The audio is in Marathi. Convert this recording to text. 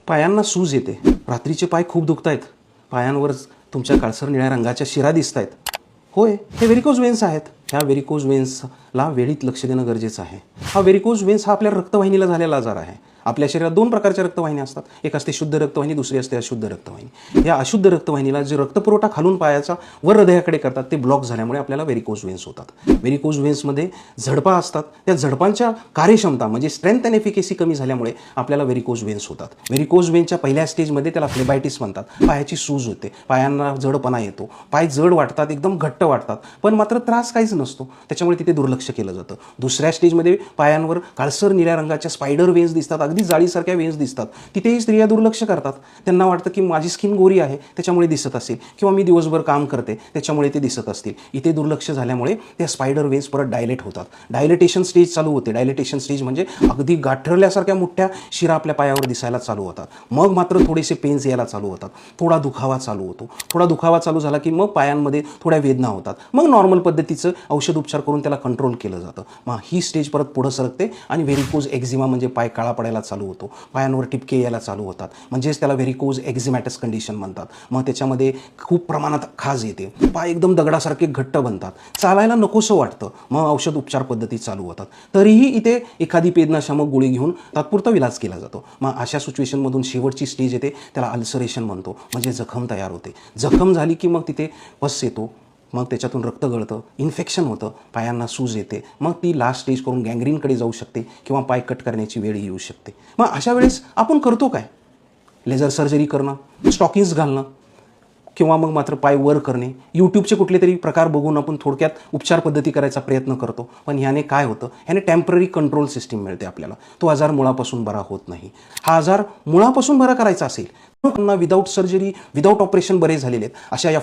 पायांना सूज येते, रात्रीचे पाय खूप दुखत आहेत, पायांवर तुमच्या काळसर निळ्या रंगाच्या शिरा दिसत आहेत. होय, हे व्हेरिकोज वेन्स आहेत. ह्या व्हेरिकोज वेन्सला वेळीत लक्ष देणं गरजेचं आहे. हा व्हेरिकोज वेन्स हा आपल्या रक्तवाहिनीला झालेला आजार आहे. आपल्या शरीरात दोन प्रकारच्या रक्तवाहिन्या असतात, एक असते शुद्ध रक्तवाहिनी, दुसरी असते अशुद्ध रक्तवाहिनी. या अशुद्ध रक्तवाहिनीला जे रक्तपुरवठा खालून पायाचा वर हृदयाकडे करतात ते ब्लॉक झाल्यामुळे आपल्याला व्हेरिकोज वेन्स होतात. व्हेरिकोज वेन्समध्ये झडपा असतात, त्या झडपांच्या कार्यक्षमता म्हणजे स्ट्रेंथ अँड एफिकेसी कमी झाल्यामुळे आपल्याला व्हेरिकोज वेन्स होतात. व्हेरिकोज वेन्सच्या पहिल्या स्टेजमध्ये त्याला फ्लेबायटिस म्हणतात. पायाची सूज होते, पायांना जडपणा येतो, पाय जड वाटतात, एकदम घट्ट वाटतात, पण मात्र त्रास काहीच नसतो, त्याच्यामुळे तिथे दुर्लक्ष केलं जातं. दुसऱ्या स्टेजमध्ये पायांवर काळसर निळ्या रंगाच्या स्पायडर वेन्स दिसतात, अगदी जाळीसारख्या वेन्स दिसतात. तिथेही स्त्रिया दुर्लक्ष करतात. त्यांना वाटतं की माझी स्किन गोरी आहे त्याच्यामुळे दिसत असेल, किंवा मी दिवसभर काम करते त्याच्यामुळे ते दिसत असतील. इथे दुर्लक्ष झाल्यामुळे त्या स्पायडर वेन्स परत डायलेट होतात. डायलेटेशन स्टेज चालू होते. डायलेटेशन स्टेज म्हणजे अगदी गाठरल्यासारख्या मोठ्या शिरा आपल्या पायावर दिसायला चालू होतात. मग मात्र थोडेसे पेन्स यायला चालू होतात, थोडा दुखावा चालू होतो. थोडा दुखावा चालू झाला की मग पायांमध्ये थोड्या वेदना होतात. मग नॉर्मल पद्धतीचं औषध उपचार करून त्याला कंट्रोल केलं जातं. मग ही स्टेज परत पुढं सरकते आणि व्हेरिकोज एक्झिमा म्हणजे पाय काळा पडायला चालू होतो, पायांवर टिपके यायला चालू होतात, म्हणजेच त्याला व्हेरिकोज एक्झिमॅटस कंडिशन म्हणतात. मग त्याच्यामध्ये खूप प्रमाणात खाज येते, पाय एकदम दगडासारखे घट्ट बनतात, चालायला नकोसं वाटतं. मग औषध उपचार पद्धती चालू होतात. तरीही इथे एखादी वेदनाशामक गोळी घेऊन तात्पुरता इलाज केला जातो. मग अशा सिच्युएशनमधून शेवटची स्टेज येते, त्याला अल्सरेशन म्हणतो, म्हणजे जखम तयार होते. जखम झाली की मग तिथे पस येतो, मग त्याच्यातून रक्त गळतं, इन्फेक्शन होतं, पायांना सूज येते. मग ती लास्ट स्टेज करून गँग्रीनकडे जाऊ शकते किंवा पाय कट करण्याची वेळ येऊ शकते. मग अशा वेळेस आपण करतो काय? लेझर सर्जरी करणं, स्टॉकिंग्स घालणं, किंवा मग मात्र पाय वर करणे. यूट्यूबचे कुठले तरी प्रकार बघून आपण थोडक्यात उपचार पद्धती करायचा प्रयत्न करतो. पण ह्याने काय होतं? ह्याने टेम्पररी कंट्रोल सिस्टीम मिळते आपल्याला. तो आजार मुळापासून बरा होत नाही. हा आजार मुळापासून बरा करायचा असेल, विदाऊट सर्जरी, विदाऊट ऑपरेशन बरे झालेले आहेत अशा या